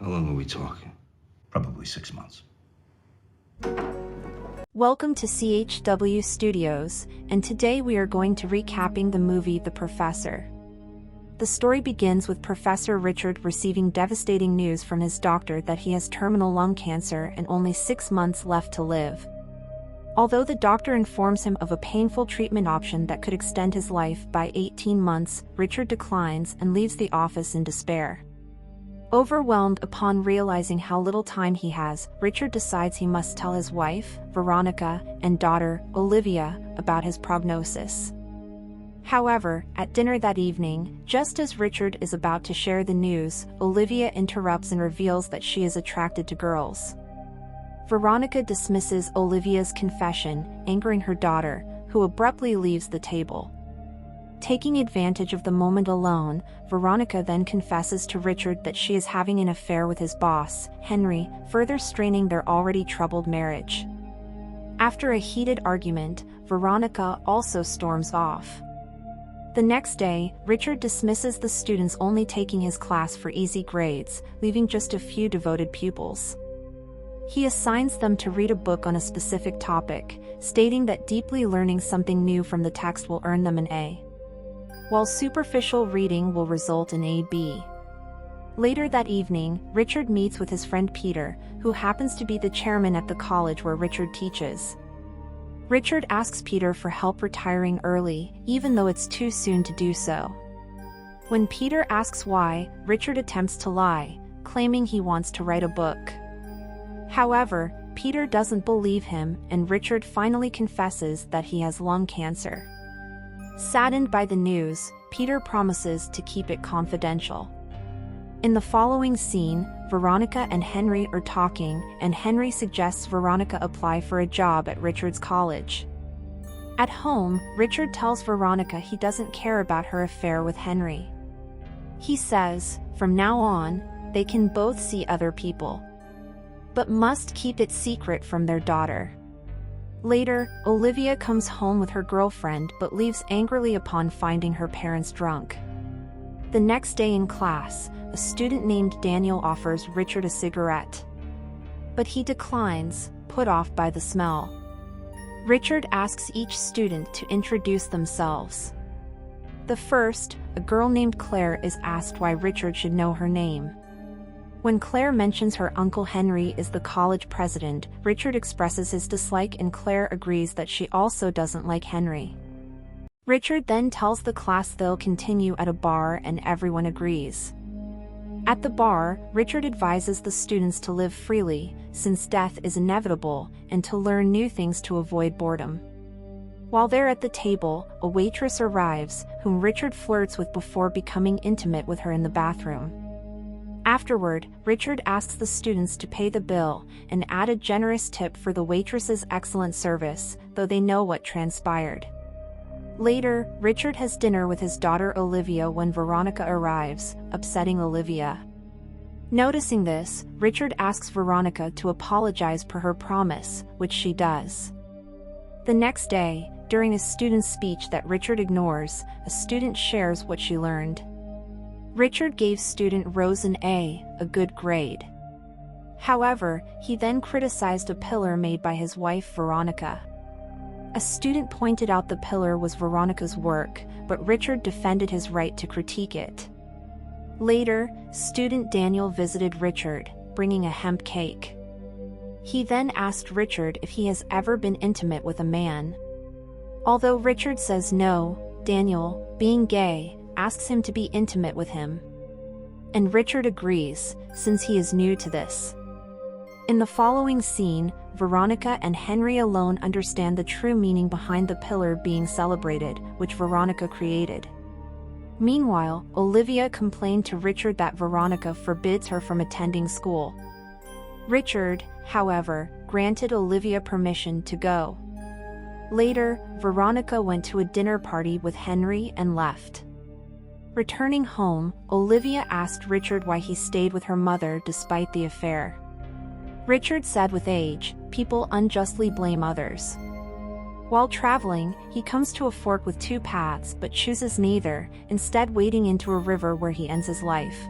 How long are we talking? Probably 6 months. Welcome to CHW Studios, and today we are going to recapping the movie The Professor. The story begins with Professor Richard receiving devastating news from his doctor that he has terminal lung cancer and only 6 months left to live. Although the doctor informs him of a painful treatment option that could extend his life by 18 months, Richard declines and leaves the office in despair. Overwhelmed upon realizing how little time he has, Richard decides he must tell his wife, Veronica, and daughter, Olivia, about his prognosis. However, at dinner that evening, just as Richard is about to share the news, Olivia interrupts and reveals that she is attracted to girls. Veronica dismisses Olivia's confession, angering her daughter, who abruptly leaves the table. Taking advantage of the moment alone, Veronica then confesses to Richard that she is having an affair with his boss, Henry, further straining their already troubled marriage. After a heated argument, Veronica also storms off. The next day, Richard dismisses the students only taking his class for easy grades, leaving just a few devoted pupils. He assigns them to read a book on a specific topic, stating that deeply learning something new from the text will earn them an A, while superficial reading will result in a B. Later that evening, Richard meets with his friend Peter, who happens to be the chairman at the college where Richard teaches. Richard asks Peter for help retiring early, even though it's too soon to do so. When Peter asks why, Richard attempts to lie, claiming he wants to write a book. However, Peter doesn't believe him, and Richard finally confesses that he has lung cancer. Saddened by the news, Peter promises to keep it confidential. In the following scene, Veronica and Henry are talking, and Henry suggests Veronica apply for a job at Richard's college. At home, Richard tells Veronica he doesn't care about her affair with Henry. He says, from now on, they can both see other people, but must keep it secret from their daughter. Later, Olivia comes home with her girlfriend but leaves angrily upon finding her parents drunk. The next day in class, a student named Daniel offers Richard a cigarette, but he declines, put off by the smell. Richard asks each student to introduce themselves. The first, a girl named Claire, is asked why Richard should know her name. When Claire mentions her uncle Henry is the college president, Richard expresses his dislike and Claire agrees that she also doesn't like Henry. Richard then tells the class they'll continue at a bar and everyone agrees. At the bar, Richard advises the students to live freely, since death is inevitable, and to learn new things to avoid boredom. While they're at the table, a waitress arrives, whom Richard flirts with before becoming intimate with her in the bathroom. Afterward, Richard asks the students to pay the bill and add a generous tip for the waitress's excellent service, though they know what transpired. Later, Richard has dinner with his daughter Olivia when Veronica arrives, upsetting Olivia. Noticing this, Richard asks Veronica to apologize per her promise, which she does. The next day, during a student's speech that Richard ignores, a student shares what she learned. Richard gave student Rose an A, a good grade. However, he then criticized a pillar made by his wife Veronica. A student pointed out the pillar was Veronica's work, but Richard defended his right to critique it. Later, student Daniel visited Richard, bringing a hemp cake. He then asked Richard if he has ever been intimate with a man. Although Richard says no, Daniel, being gay, asks him to be intimate with him. And Richard agrees, since he is new to this. In the following scene, Veronica and Henry alone understand the true meaning behind the pillar being celebrated, which Veronica created. Meanwhile, Olivia complained to Richard that Veronica forbids her from attending school. Richard, however, granted Olivia permission to go. Later, Veronica went to a dinner party with Henry and left. Returning home, Olivia asked Richard why he stayed with her mother despite the affair. Richard said with age, people unjustly blame others. While traveling, he comes to a fork with two paths but chooses neither, instead wading into a river where he ends his life.